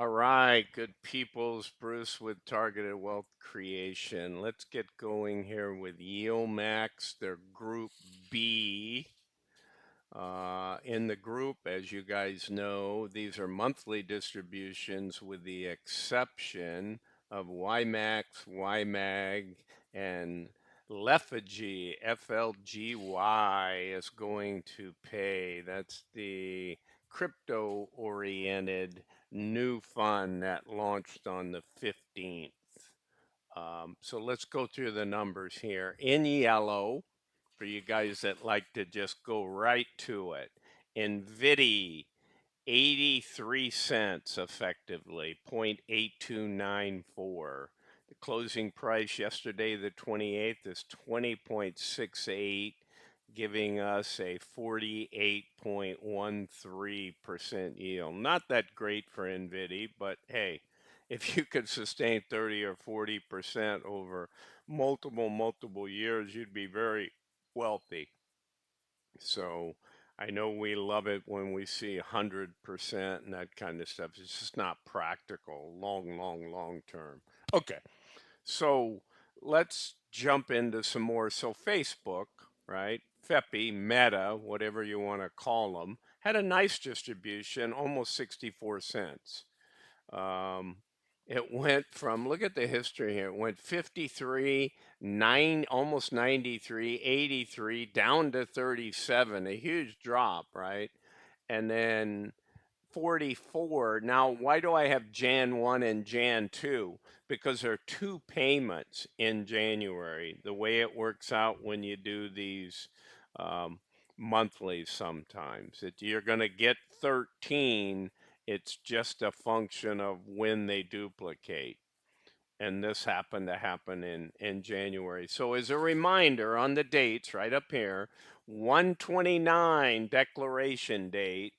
right, good peoples. Bruce with Targeted Wealth Creation. Let's get going here with YieldMax, their Group B. In the group, as you guys know, these are monthly distributions with the exception of Ymax, Ymag, and Lfgy, FLGY is going to pay. That's the crypto-oriented new fund that launched on the 15th. So let's go through the numbers here. In yellow, for you guys that like to just go right to it, Nvdy 83 cents effectively, 0.8294. The closing price yesterday, the 28th, is 20.68, giving us a 48.13% yield. Not that great for Nvdy, but hey, if you could sustain 30 or 40% over multiple years, you'd be very wealthy. So I know we love it when we see 100% and that kind of stuff. It's just not practical long term. Okay, so let's jump into some more. So Facebook, right? Fby, Meta, whatever you want to call them, had a nice distribution, almost 64 cents. Um, it went from, look at the history here, it went 53, 9, almost 93, 83, down to 37, a huge drop, right? And then 44. Now, why do I have Jan 1 and Jan 2? Because there are two payments in January. The way it works out when you do these um, monthly sometimes, that you're going to get 13. It's just a function of when they duplicate. And this happened to happen in January. So as a reminder on the dates right up here, 129 declaration date,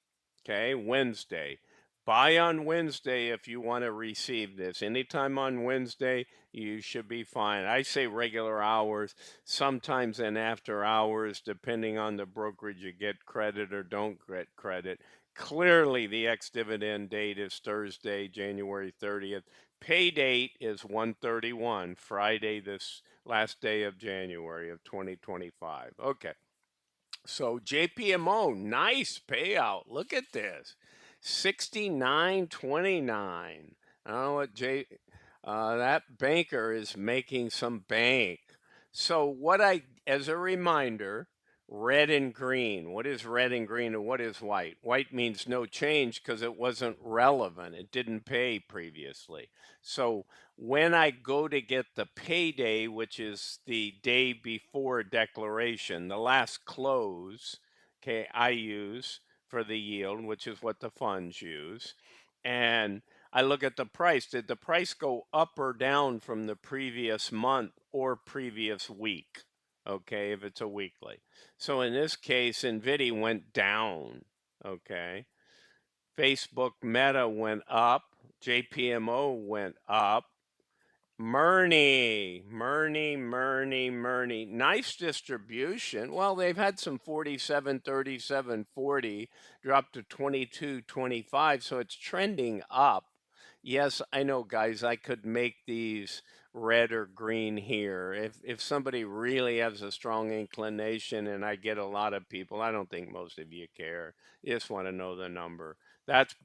okay, Wednesday. Buy on Wednesday if you want to receive this. Anytime on Wednesday, you should be fine. I say regular hours, sometimes in after hours, depending on the brokerage, you get credit or don't get credit. Clearly, the ex-dividend date is Thursday, January 30th. Pay date is 131, Friday, this last day of January of 2025. Okay. So Jpmo, nice payout. Look at this. 69.29. I don't know what that banker is making some bank. So as a reminder, red and green. What is red and green and what is white? White means no change because it wasn't relevant. It didn't pay previously. So when I go to get the payday, which is the day before declaration, the last close, okay, I use for the yield, which is what the funds use. And I look at the price. Did the price go up or down from the previous month or previous week? Okay, if it's a weekly. So in this case, Nvdy went down. Okay. Facebook Meta went up. Jpmo went up. Mrny. Nice distribution. Well, they've had some 47, 37, 40, dropped to 22, 25, so it's trending up. Yes, I know, guys, I could make these red or green here. If somebody really has a strong inclination and I get a lot of people, I don't think most of you care. You just want to know the number.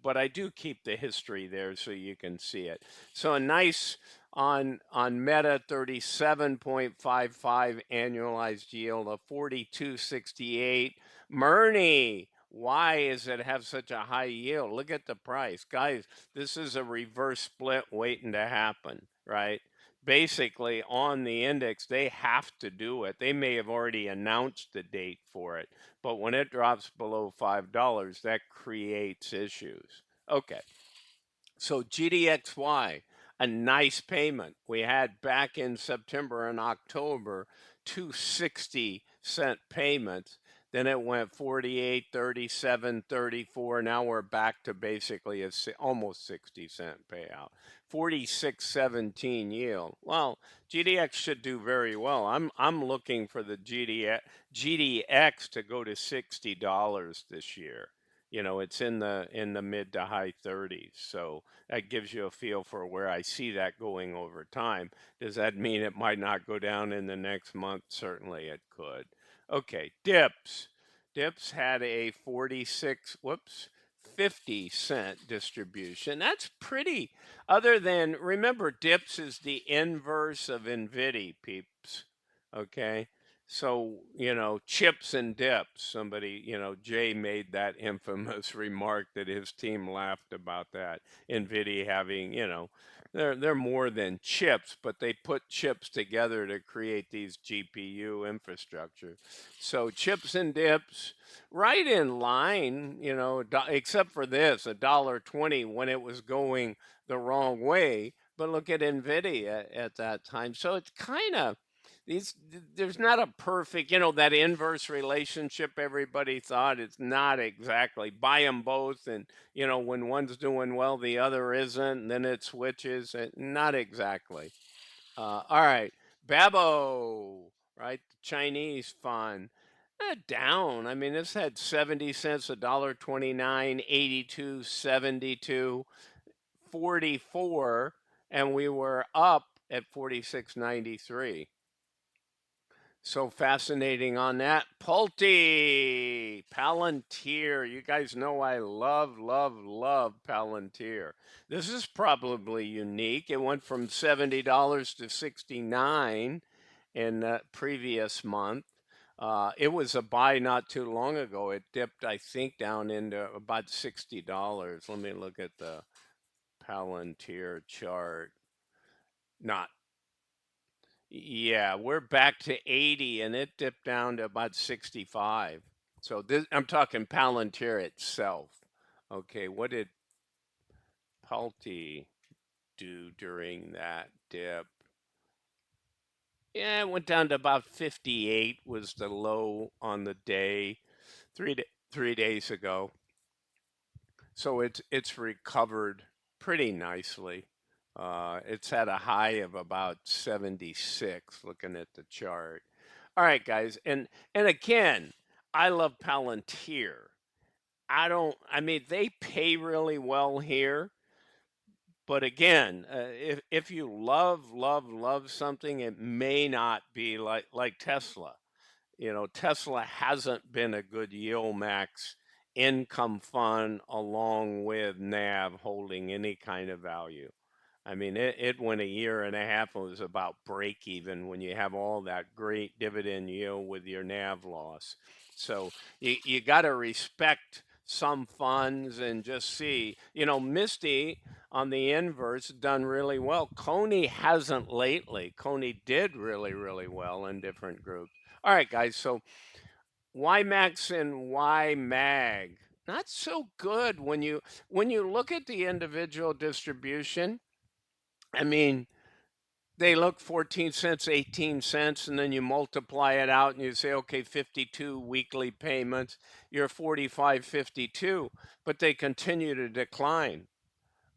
But I do keep the history there so you can see it. So a nice on Meta, 37.55 annualized yield of 42.68. Mrny, why is it have such a high yield? Look at the price. Guys, this is a reverse split waiting to happen, right? Basically, on the index, they have to do it. They may have already announced the date for it, but when it drops below $5, that creates issues. Okay. So GDXY, a nice payment. We had back in September and October, 260-cent payments. Then it went 48, 37, 34. Now we're back to basically a almost 60-cent payout. 46.17 yield. Well, GDX should do very well. I'm looking for the GDX to go to $60 this year. it's in the mid to high 30s. So that gives you a feel for where I see that going over time. Does that mean it might not go down in the next month? Certainly it could. Okay, dips. Dips had a 50-cent distribution. That's pretty, other than, remember, dips is the inverse of Nvdy, peeps. Okay. So, chips and dips. Somebody, Jay made that infamous remark that his team laughed about that. Nvidia having, they're more than chips, but they put chips together to create these GPU infrastructure. So chips and dips, right in line, except for this, $1.20 when it was going the wrong way. But look at Nvidia at that time. So it's kind of, there's not a perfect, that inverse relationship everybody thought. It's not exactly. Buy them both, and when one's doing well the other isn't, and then it switches. Not exactly. All right, Babo, right, the Chinese fund, down. I mean, this had 70 cents, $1.29, 82, 72, 44, and we were up at 46.93. So fascinating on that. Palantir. You guys know I love, love, love Palantir. This is probably unique. It went from $70 to 69 in the previous month. It was a buy not too long ago. It dipped, I think, down into about $60. Let me look at the Palantir chart. Not Yeah, we're back to 80 and it dipped down to about 65. So this, I'm talking Palantir itself. Okay, what did Plty do during that dip? Yeah, it went down to about 58 was the low on the day 3 days ago. So it's recovered pretty nicely. It's had a high of about 76 looking at the chart. All right, guys. And again, I love Palantir. I mean, they pay really well here. But again, if you love, love, love something, it may not be like Tesla. Tesla hasn't been a good yield max income fund along with NAV holding any kind of value. I mean, it went a year and a half and was about break even when you have all that great dividend yield with your NAV loss. So you got to respect some funds and just see, Misty on the inverse done really well. Coney hasn't lately. Coney did really, really well in different groups. All right, guys. So Ymax and Ymag, not so good when you look at the individual distribution. I mean, they look 14 cents, 18 cents, and then you multiply it out and you say, okay, 52 weekly payments, you're 45.52, but they continue to decline.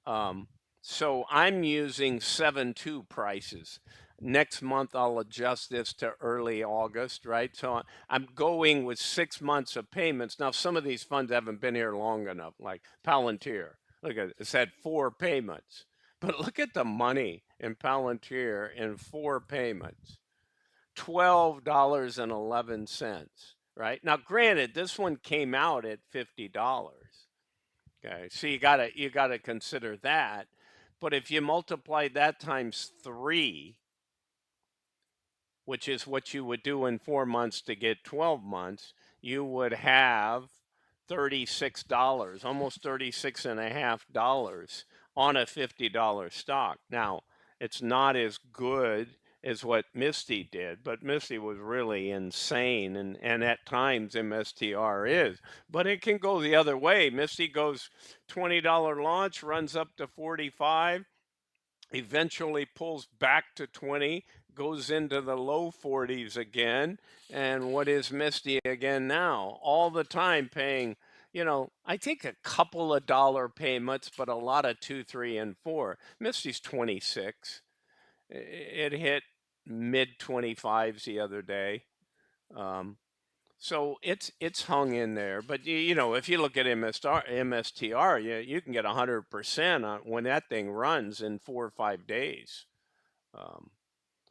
Um, so I'm using 7.2 prices. Next month, I'll adjust this to early August, right? So I'm going with 6 months of payments. Now, some of these funds haven't been here long enough, like Palantir. Look at it, it's had 4 payments. But look at the money in Palantir in 4 payments. $12.11, right? Now, granted, this one came out at $50. Okay, so you gotta consider that. But if you multiply that times 3, which is what you would do in 4 months to get 12 months, you would have $36, almost $36.50 on a $50 stock. Now, it's not as good as what Misty did, but Misty was really insane, and at times MSTR is. But it can go the other way. Misty goes $20 launch, runs up to 45, eventually pulls back to 20, goes into the low 40s again. And what is Misty again now? All the time paying, I think a couple of dollar payments, but a lot of 2, 3, and 4. Misty's 26. It hit mid 25s the other day. Um, So it's hung in there, but you know, if you look at MSTR, you can get 100% on when that thing runs in 4 or 5 days. Um,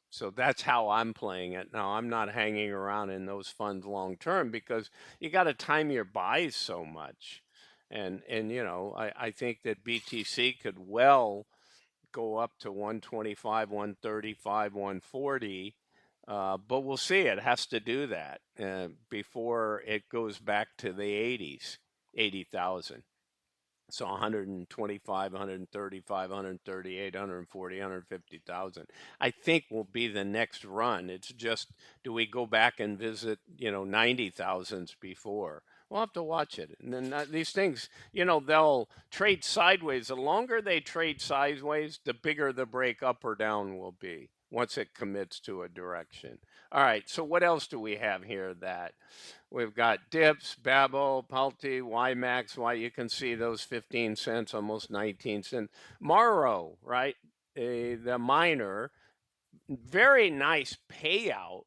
so that's how I'm playing it now. I'm not hanging around in those funds long term because you got to time your buys so much, and you know, I think that BTC could well go up to 125, 135, 140. But we'll see. It has to do that before it goes back to the 80s, 80,000. So 125, 135, 138, 140, 150,000. I think will be the next run. It's just, do we go back and visit, you know, 90,000s before? We'll have to watch it. And then these things, you know, they'll trade sideways. The longer they trade sideways, the bigger the break up or down will be once it commits to a direction. All right, so what else do we have here that we've got dips, Babo, Plty, Ymax, you can see those 15 cents, almost 19 cents. Maro, right? The miner, very nice payout.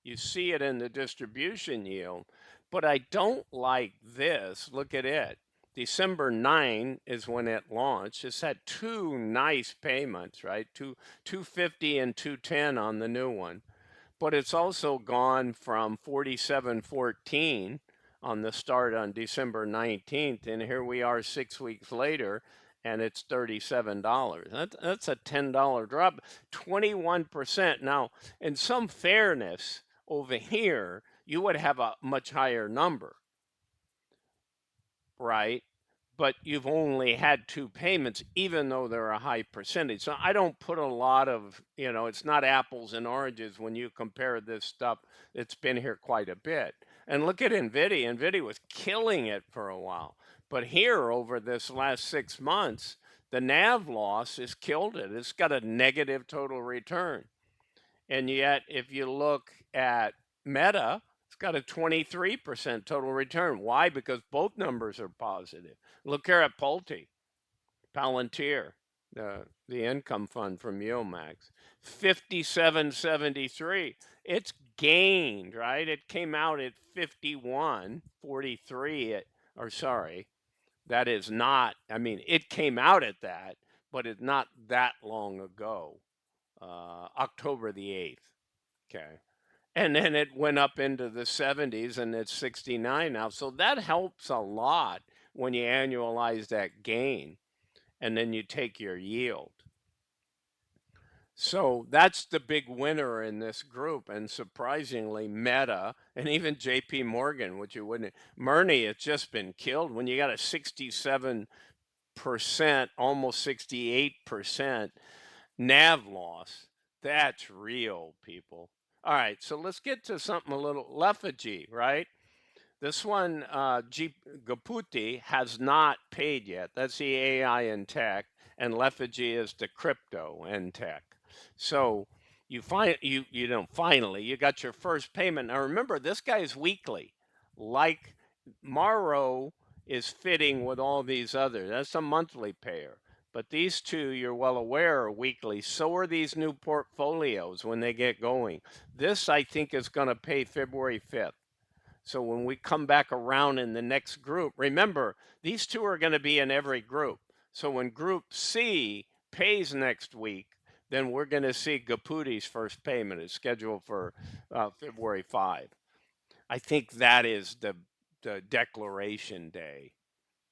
You see it in the distribution yield, but I don't like this. Look at it. December 9 is when it launched. It's had two nice payments, right? 250 and 210 on the new one. But it's also gone from 47.14 on the start on December 19th, and here we are 6 weeks later, and it's $37. That's a $10 drop, 21%. Now, in some fairness, over here, you would have a much higher number, right? But you've only had two payments, even though they're a high percentage. So I don't put a lot of, you know, it's not apples and oranges when you compare this stuff. It's been here quite a bit. And look at Nvdy. Nvdy was killing it for a while. But here, over this last 6 months, the NAV loss has killed it. It's got a negative total return. And yet, if you look at Meta, it's got a 23% total return. Why? Because both numbers are positive. Look here at Palantir, the income fund from YieldMax, 57.73. It's gained, right? It came out at 51.43. Or sorry, that is not, I mean, it came out at that, but it's not that long ago, October the 8th. Okay. And then it went up into the 70s and it's 69 now. So that helps a lot when you annualize that gain and then you take your yield. So that's the big winner in this group. And surprisingly, Meta and even JP Morgan, which you wouldn't, Mrny, it's just been killed when you got a 67%, almost 68% NAV loss. That's real, people. All right, so let's get to something a little Lfgy, right? This one, Gdxy, has not paid yet. That's the AI in tech, and Lfgy is the crypto in tech. So you know finally you got your first payment. Now remember, this guy is weekly, like Maro is fitting with all these others. That's a monthly payer. But these two, you're well aware, are weekly. So are these new portfolios when they get going. This, I think, is going to pay February 5th. So when we come back around in the next group, remember, these two are going to be in every group. So when group C pays next week, then we're going to see Gdxy's first payment is scheduled for February 5. I think that is the declaration day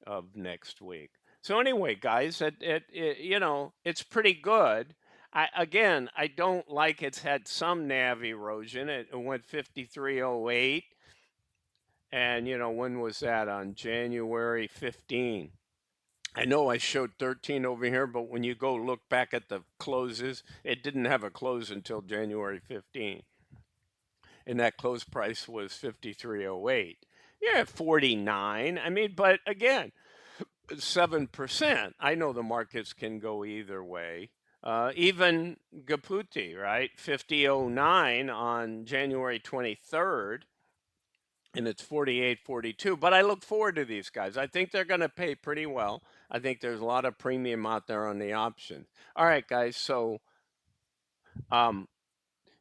of next week. So anyway, guys, you know, it's pretty good. Again, I don't like it's had some NAV erosion. It went 53.08. And, you know, when was that? On January 15. I know I showed 13 over here, but when you go look back at the closes, it didn't have a close until January 15. And that close price was 53.08. Yeah, 49. I mean, but again, 7%. I know the markets can go either way. Even Gdxy, right? 50.09 on January 23rd, and it's 48.42. But I look forward to these guys. I think they're going to pay pretty well. I think there's a lot of premium out there on the options. All right, guys. So um,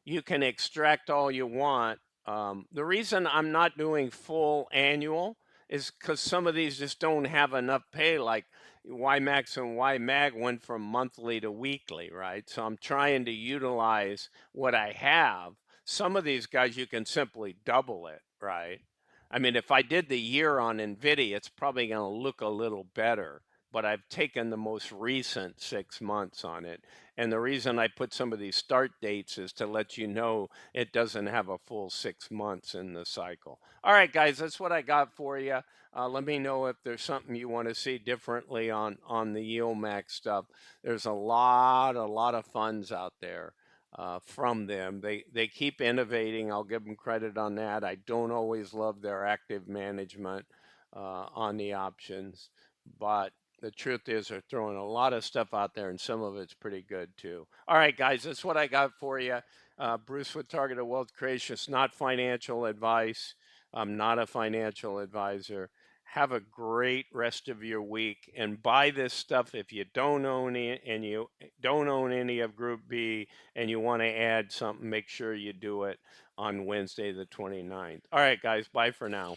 you can extract all you want The reason I'm not doing full annual is because some of these just don't have enough pay. Like Ymax and Ymag went from monthly to weekly, right? So I'm trying to utilize what I have. Some of these guys, you can simply double it, right? I mean, if I did the year on Nvdy, it's probably going to look a little better, but I've taken the most recent 6 months on it. And the reason I put some of these start dates is to let you know it doesn't have a full 6 months in the cycle. All right, guys, that's what I got for you. Let me know if there's something you want to see differently on the YieldMax stuff. There's a lot of funds out there from them. They keep innovating. I'll give them credit on that. I don't always love their active management on the options, but the truth is they're throwing a lot of stuff out there, and some of it's pretty good too. All right, guys, that's what I got for you. Bruce with Targeted Wealth Creation. It's not financial advice. I'm not a financial advisor. Have a great rest of your week and buy this stuff if you don't own it and you don't own any of Group B and you want to add something, make sure you do it on Wednesday the 29th. All right, guys, bye for now.